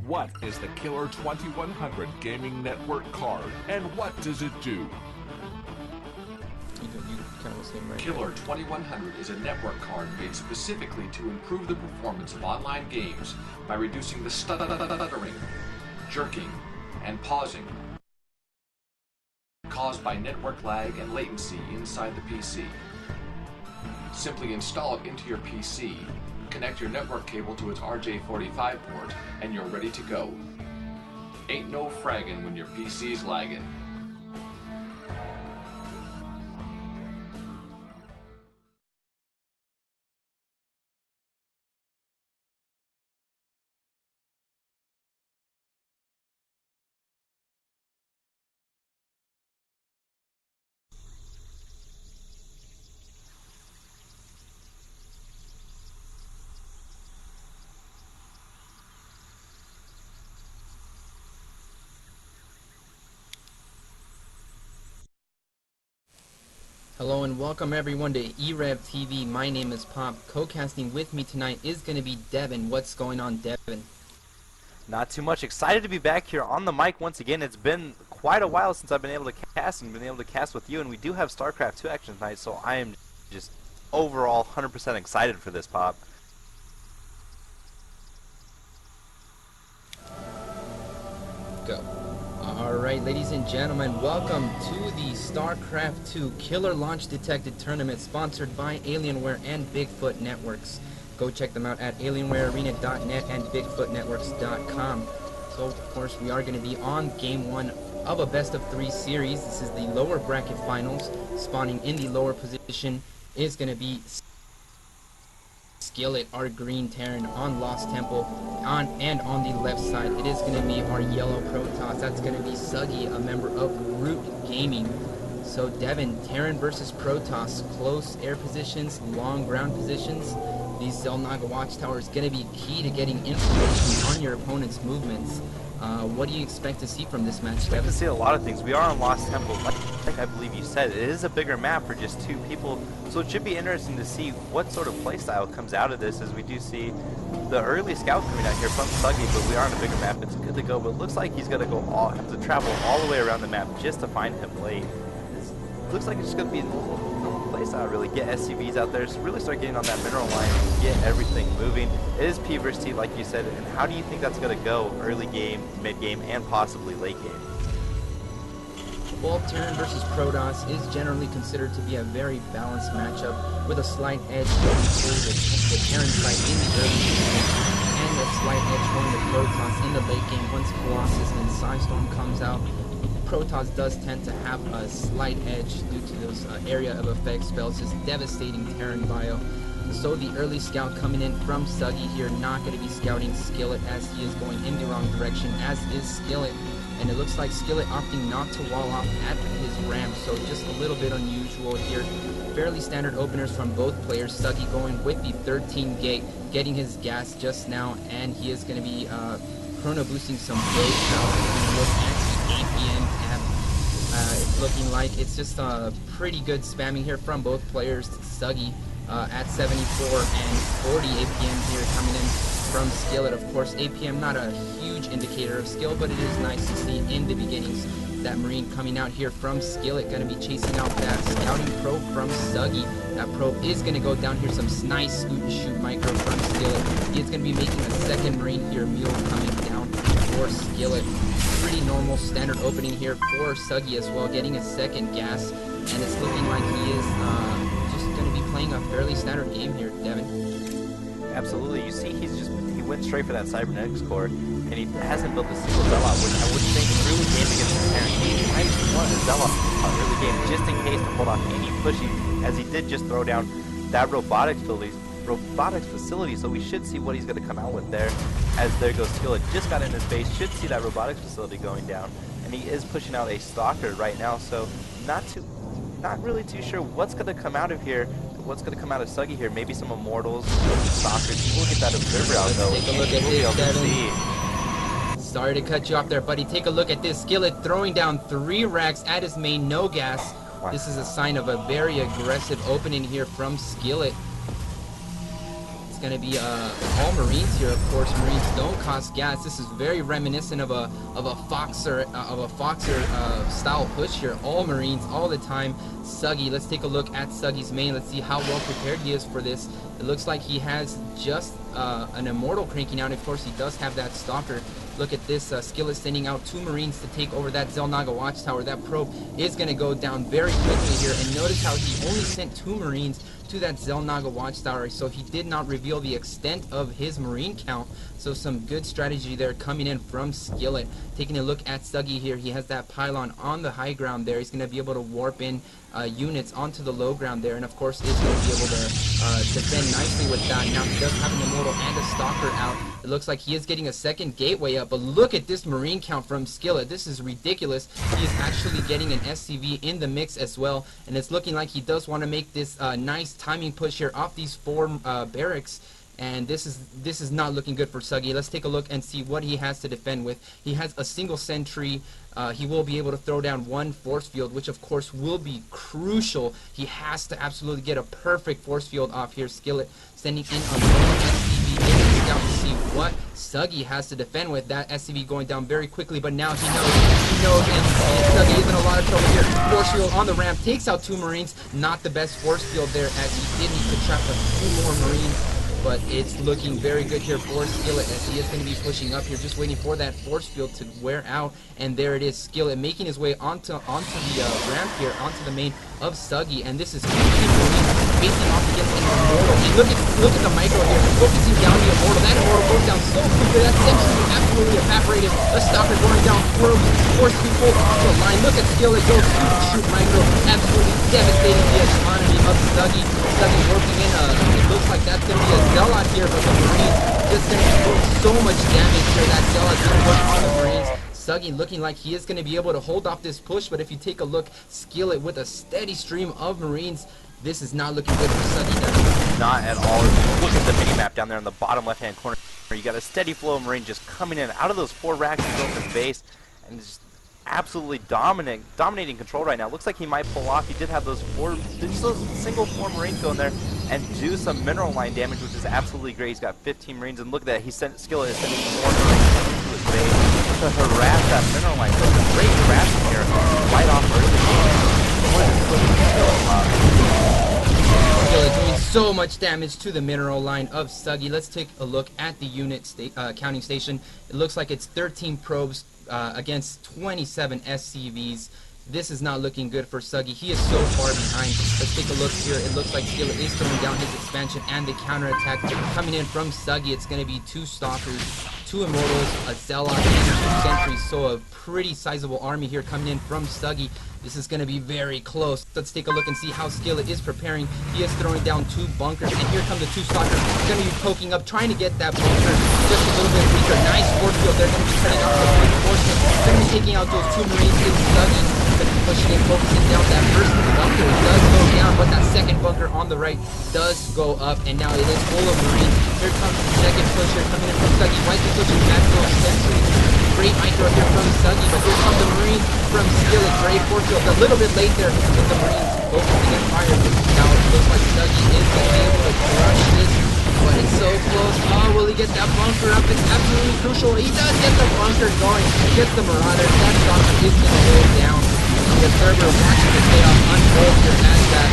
What is the Killer 2100 Gaming Network card, and what does it do? Killer 2100 is a network card made specifically to improve the performance of online games by reducing the stuttering, jerking, and pausing caused by network lag and latency inside the PC. Simply install it into your PC, connect your network cable to its RJ45 port, and you're ready to go. Ain't no fragging when your PC's lagging. Hello and welcome everyone to e-rev TV. My name is Pop. Co-casting with me tonight is going to be Devin. What's going on, Devin? Not too much. Excited to be back here on the mic once again. It's been quite a while since I've been able to cast and been able to cast with you, and we do have StarCraft 2 action tonight, so I am just overall 100% excited for this, Pop. Go. Alright, ladies and gentlemen, welcome to the StarCraft 2 Killer Launch Detected Tournament sponsored by Alienware and Bigfoot Networks. Go check them out at alienwarearena.net and bigfootnetworks.com. So, of course, we are going to be on Game 1 of a best-of-3 series. This is the lower bracket finals. Spawning in the lower position is going to be Skillet, our green Terran, on Lost Temple, on the left side it is going to be our yellow Protoss. That's going to be Suggy, a member of Root Gaming. So Devin, Terran versus Protoss, close air positions, long ground positions. These Zelnaga watchtowers going to be key to getting information on your opponent's movements. What do you expect to see from this match, Devin? I expect to see a lot of things. We are on Lost Temple, like I believe you said. It is a bigger map for just two people, so it should be interesting to see what sort of playstyle comes out of this, as we do see the early scout coming out here from Suggy, but we are on a bigger map. It's good to go, but it looks like he's going to have to travel all the way around the map just to find him late. It looks like it's just going to be a little playstyle, really. Get SCVs out there, so really start getting on that mineral line and get everything moving. It is P versus T, like you said, and how do you think that's going to go early game, mid game, and possibly late game? Well, Terran versus Protoss is generally considered to be a very balanced matchup, with a slight edge going to the Terran side in the early game, and a slight edge going to Protoss in the late game. Once Colossus and Psystorm comes out, Protoss does tend to have a slight edge due to those area of effect spells, just devastating Terran bio. So the early scout coming in from Suggy here, not going to be scouting Skillet, as he is going in the wrong direction, as is Skillet. And it looks like Skillet opting not to wall off at his ramp, so just a little bit unusual here. Fairly standard openers from both players. Suggy going with the 13 gate, getting his gas just now, and he is going to be chrono boosting some builds now. Look at the APM tab. It's looking like it's just pretty good spamming here from both players. Suggy at 74 and 40 APM here coming in from Skillet. Of course, APM not a huge indicator of skill, but it is nice to see in the beginnings. That Marine coming out here from Skillet, going to be chasing out that scouting probe from Suggy. That probe is going to go down here. Some nice scoot and shoot micro from Skillet. He is going to be making a second Marine here. Mule coming down for Skillet. Pretty normal standard opening here for Suggy as well, getting a second gas, and it's looking like he is just going to be playing a fairly standard game here, Devin. Absolutely. You see, he went straight for that Cybernetics core, and he hasn't built a single Zealot, which I would think early game against the Terran, he might want a Zealot early game just in case to hold off any pushing, as he did just throw down that robotics facility, so we should see what he's going to come out with there. As there goes Skillet, just got in his base, should see that robotics facility going down, and he is pushing out a Stalker right now, so not really too sure what's going to come out of here. What's going to come out of Suggy here? Maybe some Immortals, Stalkers. We'll get that Observer out though. Take a look at this, Devin. Sorry to cut you off there, buddy. Take a look at this. Skillet throwing down 3 racks at his main, no gas. Wow. This is a sign of a very aggressive opening here from Skillet. It's going to be all Marines here, of course. Marines don't cost gas. This is very reminiscent of a Foxer style push here. All Marines all the time. Suggy, let's take a look at Suggy's main. Let's see how well prepared he is for this. It looks like he has just an Immortal cranking out. Of course, he does have that Stalker. Look at this, Skillet sending out 2 Marines to take over that Xel'Naga Watchtower. That probe is going to go down very quickly here. And notice how he only sent 2 Marines to that Xel'Naga Watchtower, so he did not reveal the extent of his Marine count. So some good strategy there coming in from Skillet. Taking a look at Suggy here, he has that pylon on the high ground there. He's going to be able to warp in units onto the low ground there, and of course is going to be able to defend nicely with that. Now he does have an Immortal and a Stalker out. It looks like he is getting a second gateway up, but look at this Marine count from Skillet. This is ridiculous. He is actually getting an SCV in the mix as well, and it's looking like he does want to make this nice timing push here off these 4 barracks. And this is not looking good for Suggy. Let's take a look and see what he has to defend with. He has a single sentry. He will be able to throw down 1 force field, which of course will be crucial. He has to absolutely get a perfect force field off here. Skillet sending in a lone SCV down to see what Suggy has to defend with. That SCV going down very quickly, but now he knows, and Suggy is in a lot of trouble here. Force field on the ramp takes out 2 Marines. Not the best force field there, as he did need to trap a few more Marines. But it's looking very good here for Skillet, as he is going to be pushing up here, just waiting for that force field to wear out. And there it is, Skillet making his way onto the ramp here, onto the main of Suggy. And this is facing off against an Immortal. And look at the micro here, focusing down the Immortal. That Immortal goes down so quickly. That sentry absolutely evaporated. The Stalker going down, forced to pull off the line. Look at Skillet go shoot micro, absolutely devastating the economy of Suggy. Suggy working in it looks like that's going to be a Zealot here, but the Marines just going to be doing so much damage here. That Zealot's going to work on the Marines. Suggy looking like he is going to be able to hold off this push, but if you take a look, Skillet with a steady stream of Marines, this is not looking good for Suggy. Not at all. Look at the mini-map down there in the bottom left-hand corner. You got a steady flow of Marine just coming in out of those 4 racks and going to base, and just absolutely dominating control right now. Looks like he might pull off. He did have those single 4 Marines go in there and do some mineral line damage, which is absolutely great. He's got 15 Marines, and look at that. Skillet is sending more Marines to his base to harass that mineral line. So it's a great harassing here right off early. Skillet doing so much damage to the mineral line of Suggy. Let's take a look at the unit counting station. It looks like it's 13 probes against 27 SCVs. This is not looking good for Suggy. He is so far behind. Let's take a look here. It looks like Skillet is throwing down his expansion and the counterattack coming in from Suggy. It's going to be 2 Stalkers, 2 Immortals, a Zealot, and 2 Sentries. So a pretty sizable army here coming in from Suggy. This is going to be very close. Let's take a look and see how Skillet is preparing. He is throwing down 2 bunkers, and here come the 2 Stalkers. Going to be poking up, trying to get that bunker just a little bit weaker. Nice force field. They're going to be cutting off the reinforcements. Going to be taking out those 2 Marines. It's Suggy. Pushing and focusing down. That first bunker does go down, but that second bunker on the right does go up, and now it is full of Marines. Here comes the second pusher coming in from Suggy. Right to pushing back those sentries. Great micro here from Suggy, but here come the Marines from Skillet. Great force field. A little bit late there with the Marines focusing and firing. Now it looks like Suggy is going to be able to crush this, but it's so close. Oh, will he get that bunker up? It's absolutely crucial. He does get the bunker going. He gets the Marauder. That Stalker is going to go down. The server watching the payoff unfold here as that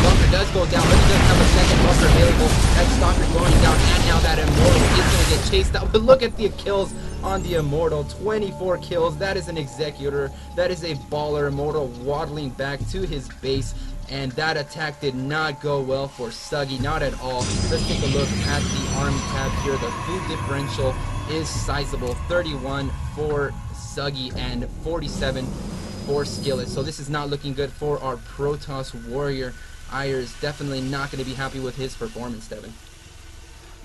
bunker does go down, but he does have a second bunker available. That Stalker going down, and now that Immortal is going to get chased out. But look at the kills on the Immortal. 24 kills. That is an Executor. That is a baller. Immortal waddling back to his base. And that attack did not go well for Suggy, not at all. Let's take a look at the army tab here. The food differential is sizable. 31 for Suggy and 47 for Skillet. So this is not looking good for our Protoss warrior. Ire is definitely not going to be happy with his performance, Devin.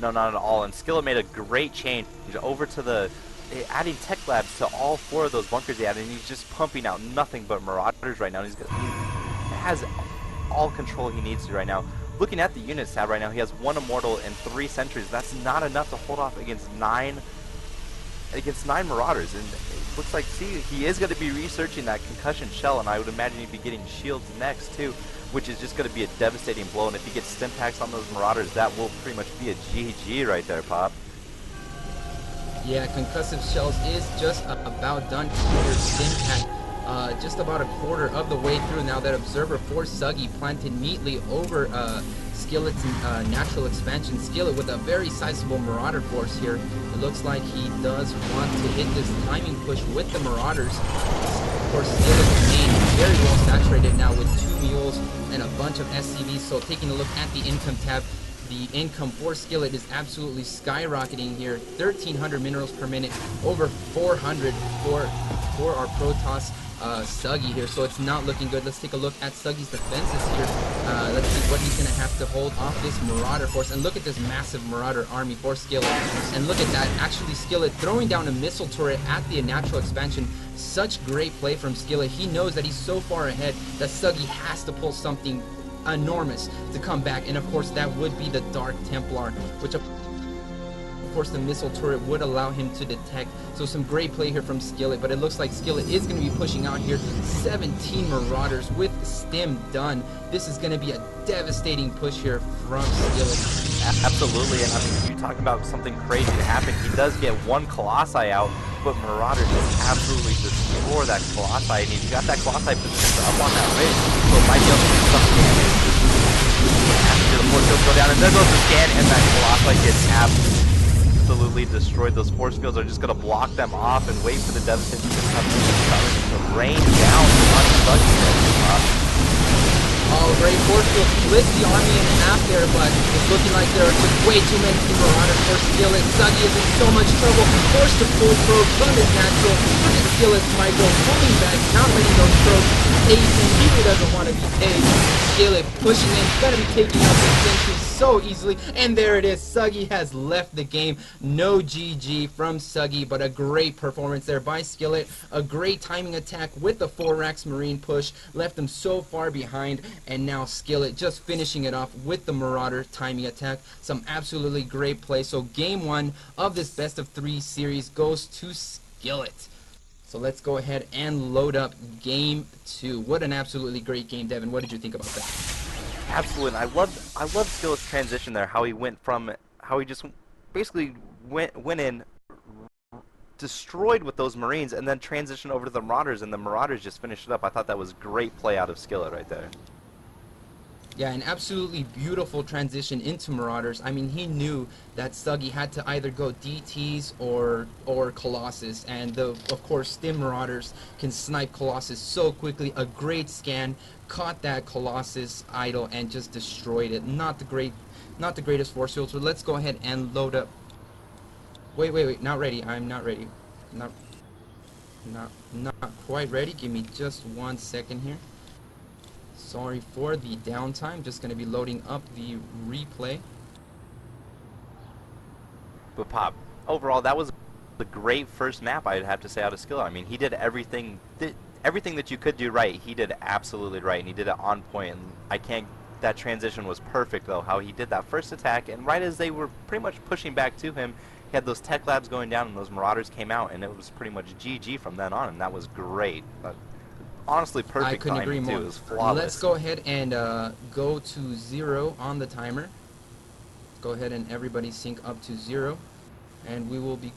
No, not at all. And Skillet made a great change over to adding tech labs to all 4 of those bunkers he had, and he's just pumping out nothing but Marauders right now. He has all control he needs to right now. Looking at the unit tab right now, he has 1 Immortal and 3 Sentries. That's not enough to hold off against 9 against 9 Marauders, and it looks like, see, he is going to be researching that concussion shell, and I would imagine he'd be getting shields next too, which is just going to be a devastating blow, and if he gets stim packs on those Marauders, that will pretty much be a GG right there, Pop. Yeah, concussive shells is just about done here. Stim pack just about a quarter of the way through. Now that observer for Suggy planted neatly over Skillet's natural expansion Skillet with a very sizable Marauder force here. It looks like he does want to hit this timing push with the Marauders. Of course, Skillet remains very well saturated now with 2 mules and a bunch of SCVs. So taking a look at the income tab, the income for Skillet is absolutely skyrocketing here. 1,300 minerals per minute, over 400 for our Protoss Suggy here, so it's not looking good. Let's take a look at Suggy's defenses here. Let's see what he's going to have to hold off this Marauder force. And look at this massive Marauder army for Skillet. And look at that, actually Skillet throwing down a missile turret at the natural expansion. Such great play from Skillet. He knows that he's so far ahead that Suggy has to pull something enormous to come back, and of course that would be the Dark Templar, which of course the missile turret would allow him to detect. So some great play here from Skillet, but it looks like Skillet is going to be pushing out here. 17 Marauders with stim done. This is going to be a devastating push here from Skillet. Absolutely, and I mean, you talk about something crazy to happen. He does get 1 Colossi out, but Marauders just absolutely destroy that Colossi, and he's got that Colossi positioned up on that ridge, so it might be able to do some damage. After the force fields go down, and there goes the scan, and that Colossi gets absolutely destroyed. Those force fields are just going to block them off and wait for the devastation to come in to rain down on Suggy. Oh, great force field split the army in half there, but it's looking like there are just way too many Marauders for Skillet. Suggy is in so much trouble, forced to pull probes from his natural. Look at Skillet's micro pulling back, not letting those probes tase him. He really doesn't want to be tased. Skillet pushing in, going to be taking out the sentry so easily, and there it is. Suggy has left the game. No GG from Suggy, but a great performance there by Skillet. A great timing attack with the 4-Rax Marine push, left him so far behind, and now Skillet just finishing it off with the Marauder timing attack. Some absolutely great play. So game 1 of this best of 3 series goes to Skillet. So let's go ahead and load up game 2. What an absolutely great game, Devin. What did you think about that? Absolutely, I love Skillet's transition there. How he went from, how he just basically went in, destroyed with those Marines, and then transitioned over to the Marauders, and the Marauders just finished it up. I thought that was great play out of Skillet right there. Yeah, an absolutely beautiful transition into Marauders. I mean, he knew that Suggy had to either go DTs or Colossus, and of course Stim Marauders can snipe Colossus so quickly. A great scan, caught that Colossus idle and just destroyed it. Not the greatest force field. So let's go ahead and load up. Wait, not ready. I'm not ready. Not quite ready. Give me just 1 second here. Sorry for the downtime. Just going to be loading up the replay. But Pop, overall, that was a great first map, I'd have to say, out of Skillet. I mean, he did everything that you could do right. He did absolutely right, and he did it on point. And that transition was perfect, though, how he did that first attack, and right as they were pretty much pushing back to him, he had those tech labs going down, and those Marauders came out, and it was pretty much GG from then on, and that was great. Honestly, perfect timing. I couldn't agree more. Too. It was flawless. Let's go ahead and go to 0 on the timer. Go ahead and everybody sync up to 0, and we will be.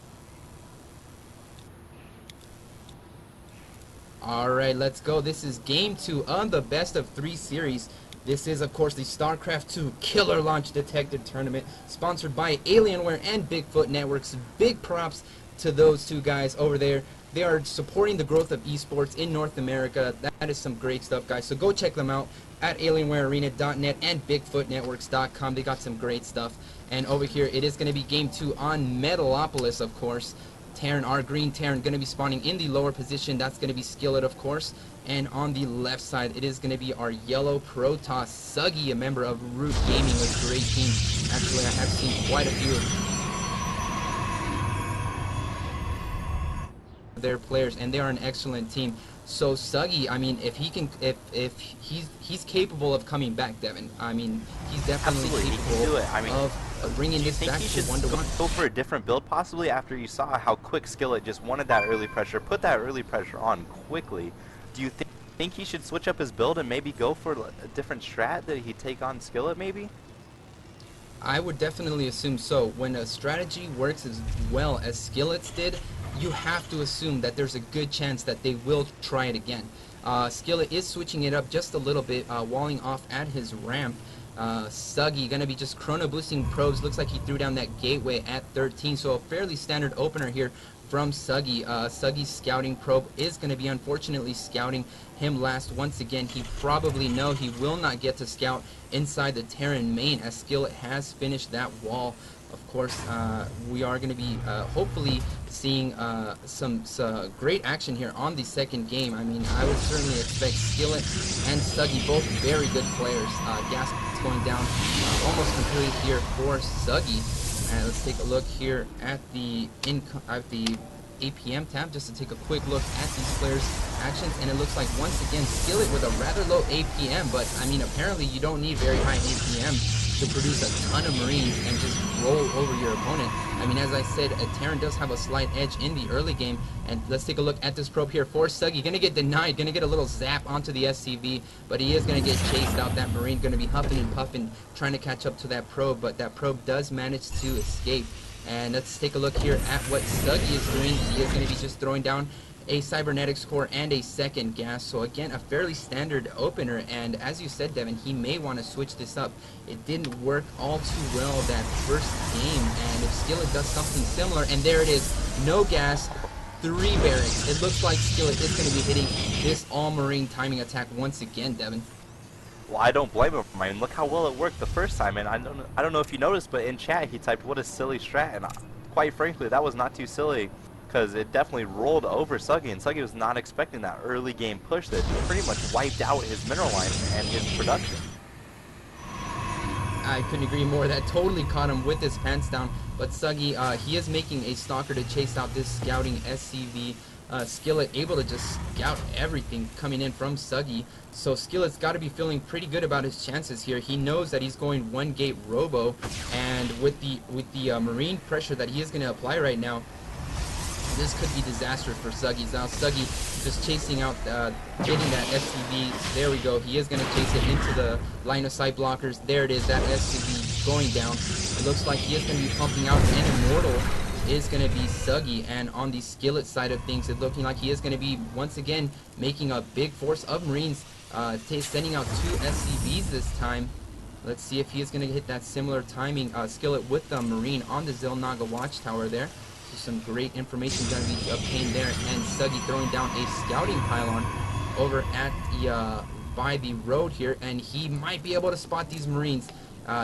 Alright, let's go. This is game 2 on the best of 3 series. This is, of course, the StarCraft 2 Killer Launch Detected Tournament, sponsored by Alienware and Bigfoot Networks. Big props to those 2 guys over there. They are supporting the growth of esports in North America. That is some great stuff, guys. So go check them out at alienwarearena.net and bigfootnetworks.com. They got some great stuff. And over here, it is going to be game 2 on Metalopolis, of course. Terran, our green Terran, going to be spawning in the lower position. That's going to be Skillet, of course. And on the left side, it is going to be our yellow Protoss Suggy, a member of Root Gaming, a great team. Actually, I have seen quite a few of their players, and they are an excellent team. So Suggy, I mean, if he can, if he's capable of coming back, Devin. I mean, he's definitely Absolutely, he capable can do it. I mean, of bringing do you this think back he to should 1-1. go for a different build possibly after you saw how quick Skillet just wanted that early pressure, put that early pressure on quickly? Do you think he should switch up his build and maybe go for a different strat that he'd take on Skillet maybe? I would definitely assume so. When a strategy works as well as Skillets did, you have to assume that there's a good chance that they will try it again. Skillet is switching it up just a little bit, walling off at his ramp. Suggy gonna be just chrono boosting probes. Looks like he threw down that gateway at 13, so a fairly standard opener here from Suggy. Suggy's scouting probe is going to be unfortunately scouting him last once again. He probably know he will not get to scout inside the Terran main as Skillet has finished that wall. Of course, we are going to be hopefully seeing some great action here on the second game. I mean, I would certainly expect Skillet and Suggy, both very good players. Gas going down almost completely here for Suggy. And let's take a look here at the APM tab just to take a quick look at these players' actions, and it looks like once again Skillet with a rather low APM, but I mean apparently you don't need very high APM to produce a ton of Marines and just roll over your opponent. I mean, as I said, Terran does have a slight edge in the early game, and let's take a look at this probe here for Suggy. Gonna get denied, gonna get a little zap onto the SCV, but he is gonna get chased out. That Marine gonna be huffing and puffing, trying to catch up to that probe, but that probe does manage to escape. And let's take a look here at what Suggy is doing. He is gonna be just throwing down a cybernetics core and a second gas. So again, a fairly standard opener, and as you said, Devin, he may want to switch this up. It didn't work all too well that first game, and if Skillet does something similar, and there it is, no gas, 3 barracks. It looks like Skillet is going to be hitting this all-marine timing attack once again, Devin. Well, I don't blame him. I mean, look how well it worked the first time, and I don't know if you noticed, but in chat he typed, "What a silly strat," and quite frankly, that was not too silly, because it definitely rolled over Suggy, and Suggy was not expecting that early game push that pretty much wiped out his mineral line and his production. I couldn't agree more. That totally caught him with his pants down. But Suggy, he is making a stalker to chase out this scouting SCV. Skillet able to just scout everything coming in from Suggy. So Skillet's got to be feeling pretty good about his chances here. He knows that he's going 1 gate robo, and with the marine pressure that he is going to apply right now, this could be disastrous for Suggy. Now Suggy just chasing out, getting that SCV. There we go. He is going to chase it into the line of sight blockers. There it is, that SCV going down. It looks like he is going to be pumping out an Immortal. Is going to be Suggy, and on the Skillet side of things, it's looking like he is going to be once again making a big force of Marines, sending out 2 SCVs this time. Let's see if he is going to hit that similar timing. Skillet with the Marine on the Zilnaga watchtower there. So some great information going to be obtained there, and Suggy throwing down a scouting pylon over at the by the road here, and he might be able to spot these Marines.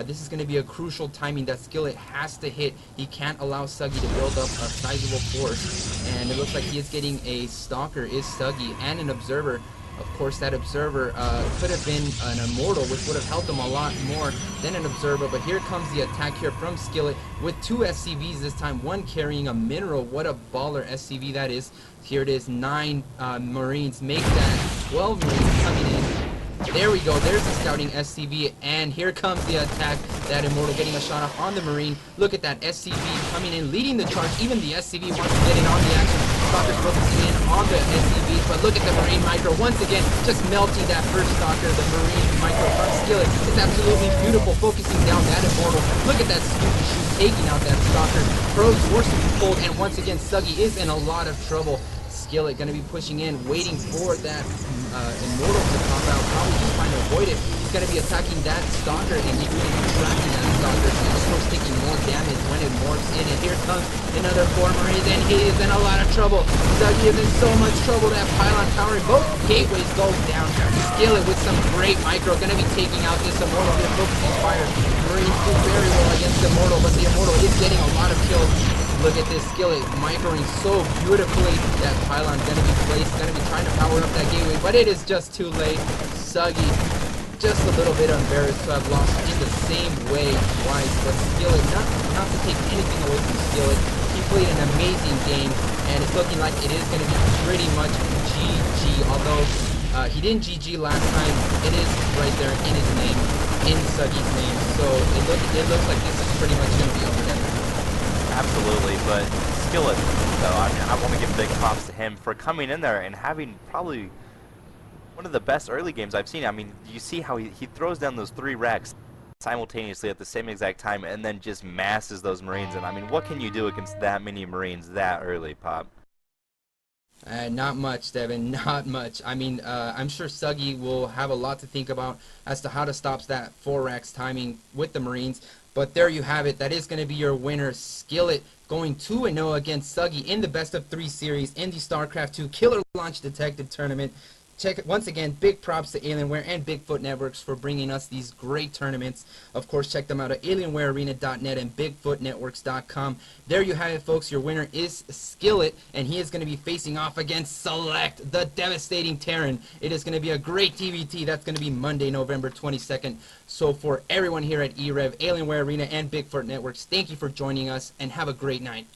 This is going to be a crucial timing that Skillet has to hit. He can't allow Suggy to build up a sizable force, and it looks like he is getting a stalker, is Suggy, and an observer. Of course, that observer could have been an Immortal, which would have helped him a lot more than an observer, but here comes the attack here from Skillet with 2 SCVs this time, 1 carrying a mineral. What a baller SCV that is. Here it is, 9 Marines make that 12 Marines coming in. There we go, there's the scouting SCV, and here comes the attack. That Immortal getting a shot off on the Marine. Look at that SCV coming in, leading the charge. Even the SCV wants to get in on the action. Stalker's focusing in on the SCVs, but look at the Marine Micro. Once again, just melting that first Stalker. The Marine Micro from Skillet is absolutely beautiful, focusing down that Immortal. Look at that Scoopy Shoot taking out that Stalker. Probes forced to be pulled, and once again, Suggy is in a lot of trouble. Skillet going to be pushing in, waiting for that Immortal to pop out, probably just trying to avoid it. He's going to be attacking that Stalker, and he's going to be tracking that Stalker, and of course taking more damage when it morphs in. And here comes another 4 Marines, and he is in a lot of trouble. Suggy is in so much trouble. That pylon powering both gateways goes down. Skillet with some great micro, going to be taking out this Immortal here, focusing fire. Marines do very well against the Immortal, but the Immortal is getting a lot of kills. Look at this Skillet microing so beautifully. That pylon gonna be placed, gonna be trying to power up that gateway, but it is just too late. Suggy, just a little bit embarrassed to have lost in the same way twice, but Skillet, not to take anything away from Skillet, he played an amazing game, and it's looking like it is gonna be pretty much GG, although he didn't GG last time. It is right there in his name, in Suggy's name, so it looks like this is pretty much going to be over there. Absolutely, but Skillet, though, I mean, I want to give big props to him for coming in there and having probably one of the best early games I've seen. I mean, you see how he throws down those 3 racks simultaneously at the same exact time and then just masses those Marines. And I mean, what can you do against that many Marines that early, Pop? Not much, Devin, not much. I mean, I'm sure Suggy will have a lot to think about as to how to stop that 4 racks timing with the Marines. But there you have it. That is going to be your winner, Skillet, going 2-0 against Suggy in the best of 3 series in the StarCraft 2 Killer Launch Detective Tournament. Check once again, big props to Alienware and Bigfoot Networks for bringing us these great tournaments. Of course, check them out at alienwarearena.net and bigfootnetworks.com. There you have it, folks. Your winner is Skillet, and he is going to be facing off against Select, the devastating Terran. It is going to be a great TVT. That's going to be Monday, November 22nd. So for everyone here at e-rev, Alienware Arena, and Bigfoot Networks, thank you for joining us, and have a great night.